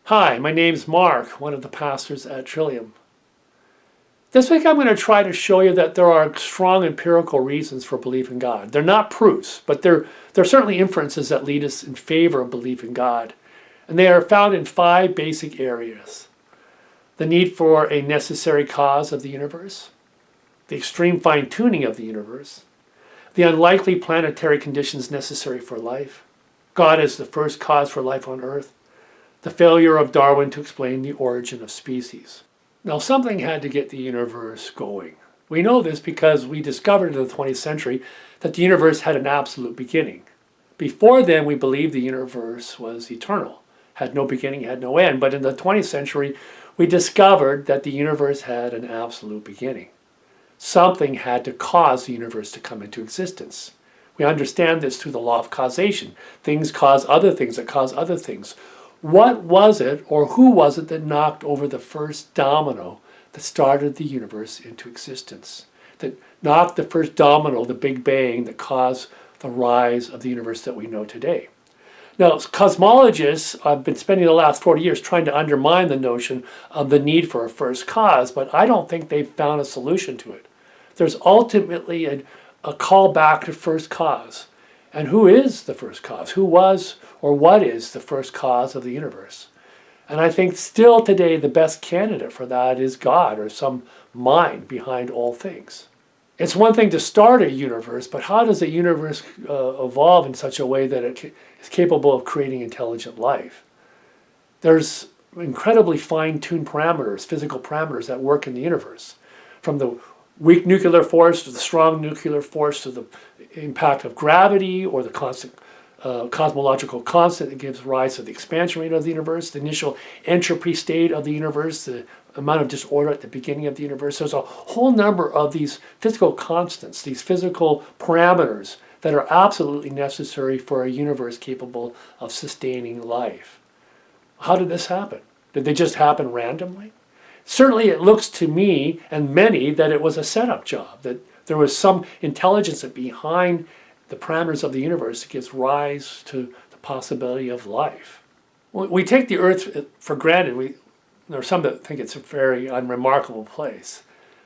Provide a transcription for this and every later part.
Hi, my name's Mark, one of the pastors at Trillium. This week I'm going to try to show you that there are strong empirical reasons for belief in God. They're not proofs, but they're certainly inferences that lead us in favor of belief in God. And they are found in 5 basic areas. The need for a necessary cause of the universe, the extreme fine-tuning of the universe, the unlikely planetary conditions necessary for life, God as the first cause for life on Earth, the failure of Darwin to explain the origin of species. Now, something had to get the universe going. We know this because we discovered in the 20th century that the universe had an absolute beginning. Before then, we believed the universe was eternal, had no beginning, had no end. But in the 20th century, we discovered that the universe had an absolute beginning. Something had to cause the universe to come into existence. We understand this through the law of causation. Things cause other things that cause other things. What was it, or who was it, that knocked over the first domino that started the universe into existence? That knocked the first domino, the Big Bang, that caused the rise of the universe that we know today? Now, cosmologists have been spending the last 40 years trying to undermine the notion of the need for a first cause, but I don't think they've found a solution to it. There's ultimately a call back to first cause. And who is the first cause? Who was or what is the first cause of the universe? And I think still today the best candidate for that is God, or some mind behind all things. It's one thing to start a universe, but how does a universe evolve in such a way that it is capable of creating intelligent life? There's incredibly fine-tuned parameters, physical parameters that work in the universe, from the weak nuclear force to the strong nuclear force to the impact of gravity, or the constant cosmological constant that gives rise to the expansion rate of the universe, the initial entropy state of the universe, the amount of disorder at the beginning of the universe. There's a whole number of these physical constants, these physical parameters that are absolutely necessary for a universe capable of sustaining life. How did this happen? Did they just happen randomly? Certainly it looks to me and many that it was a setup job, that there was some intelligence behind the parameters of the universe that gives rise to the possibility of life. We take the Earth for granted. There are some that think it's a very unremarkable place.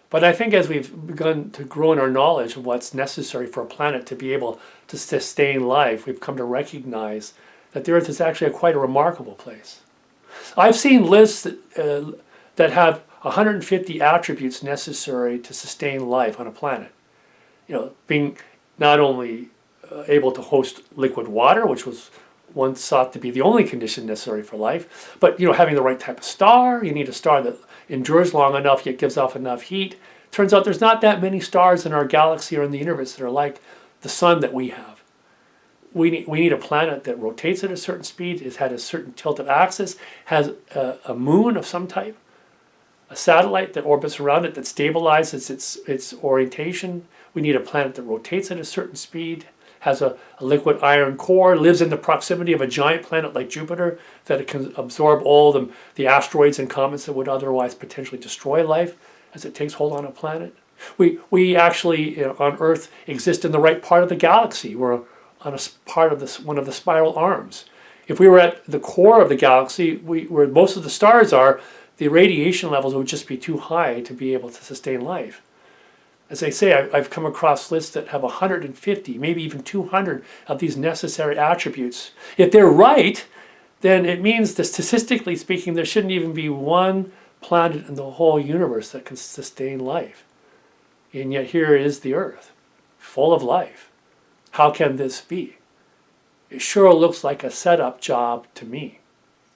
But I think as we've begun to grow in our knowledge of what's necessary for a planet to be able to sustain life, we've come to recognize that the Earth is actually quite a remarkable place. I've seen lists that have 150 attributes necessary to sustain life on a planet. Being not only able to host liquid water, which was once thought to be the only condition necessary for life, but having the right type of star. You need a star that endures long enough yet gives off enough heat. Turns out there's not that many stars in our galaxy or in the universe that are like the sun that we have. We need a planet that rotates at a certain speed, has had a certain tilted axis, has a moon of some type, a satellite that orbits around it that stabilizes its orientation. We need a planet that rotates at a certain speed, has a liquid iron core, lives in the proximity of a giant planet like Jupiter, that it can absorb all the asteroids and comets that would otherwise potentially destroy life as it takes hold on a planet. We actually, on Earth, exist in the right part of the galaxy. We're on a part of one of the spiral arms. If we were at the core of the galaxy, where most of the stars are, the radiation levels would just be too high to be able to sustain life. As I say, I've come across lists that have 150, maybe even 200 of these necessary attributes. If they're right, then it means that statistically speaking, there shouldn't even be one planet in the whole universe that can sustain life. And yet here is the Earth, full of life. How can this be? It sure looks like a setup job to me.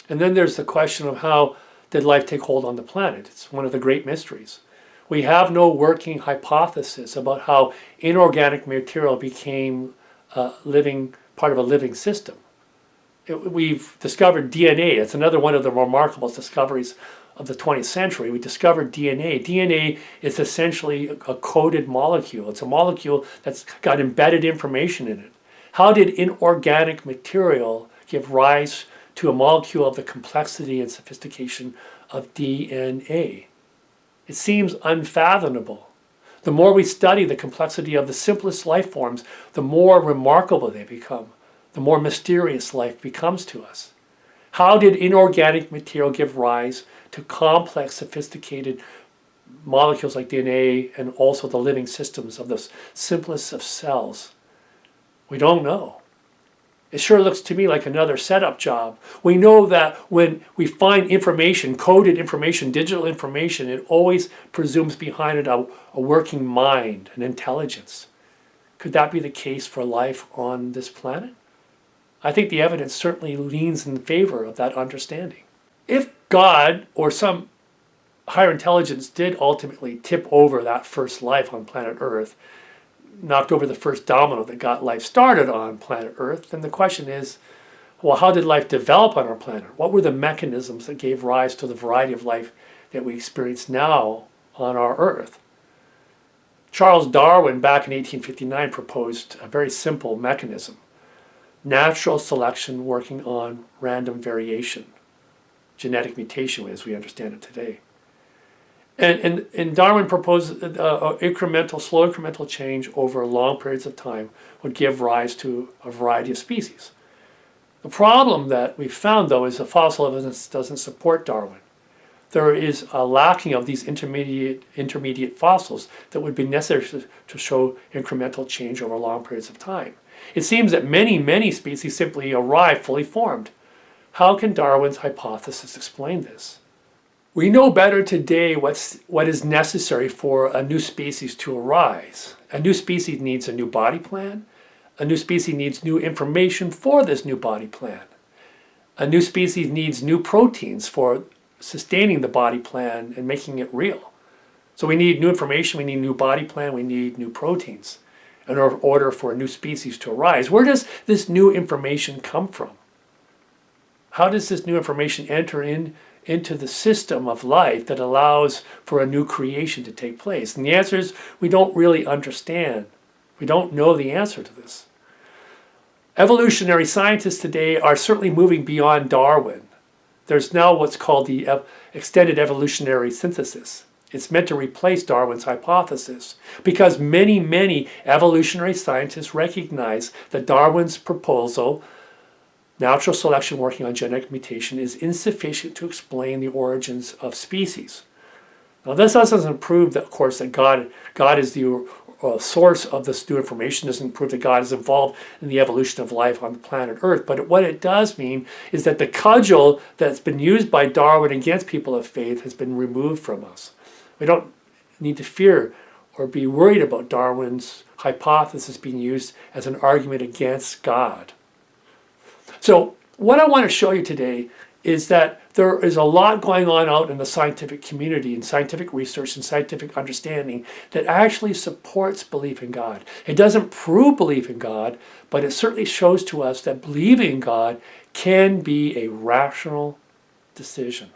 And then there's the question of how did life take hold on the planet? It's one of the great mysteries. We have no working hypothesis about how inorganic material became part of a living system. We've discovered DNA. It's another one of the remarkable discoveries of the 20th century. We discovered DNA. DNA is essentially a coded molecule. It's a molecule that's got embedded information in it. How did inorganic material give rise to a molecule of the complexity and sophistication of DNA? It seems unfathomable. The more we study the complexity of the simplest life forms, the more remarkable they become, the more mysterious life becomes to us. How did inorganic material give rise to complex, sophisticated molecules like DNA and also the living systems of the simplest of cells? We don't know. It sure looks to me like another setup job. We know that when we find information, coded information, digital information, it always presumes behind it a working mind, an intelligence. Could that be the case for life on this planet? I think the evidence certainly leans in favor of that understanding. If God or some higher intelligence did ultimately tip over that first life on planet Earth, knocked over the first domino that got life started on planet Earth, then the question is, well, how did life develop on our planet? What were the mechanisms that gave rise to the variety of life that we experience now on our Earth? Charles Darwin, back in 1859, proposed a very simple mechanism: natural selection working on random variation, genetic mutation as we understand it today. And Darwin proposed slow incremental change over long periods of time would give rise to a variety of species. The problem that we found, though, is the fossil evidence doesn't support Darwin. There is a lacking of these intermediate fossils that would be necessary to show incremental change over long periods of time. It seems that many species simply arrive fully formed. How can Darwin's hypothesis explain this? We know better today what is necessary for a new species to arise. A new species needs a new body plan. A new species needs new information for this new body plan. A new species needs new proteins for sustaining the body plan and making it real. So we need new information, we need a new body plan, we need new proteins in order for a new species to arise. Where does this new information come from? How does this new information enter into the system of life that allows for a new creation to take place? And the answer is we don't really understand. We don't know the answer to this. Evolutionary scientists today are certainly moving beyond Darwin. There's now what's called the extended evolutionary synthesis. It's meant to replace Darwin's hypothesis because many evolutionary scientists recognize that Darwin's proposal, natural selection working on genetic mutation, is insufficient to explain the origins of species. Now, this doesn't prove that, of course, that God is the source of this new information. Doesn't prove that God is involved in the evolution of life on the planet Earth. But what it does mean is that the cudgel that's been used by Darwin against people of faith has been removed from us. We don't need to fear or be worried about Darwin's hypothesis being used as an argument against God. So what I want to show you today is that there is a lot going on out in the scientific community, in scientific research and scientific understanding that actually supports belief in God. It doesn't prove belief in God, but it certainly shows to us that believing in God can be a rational decision.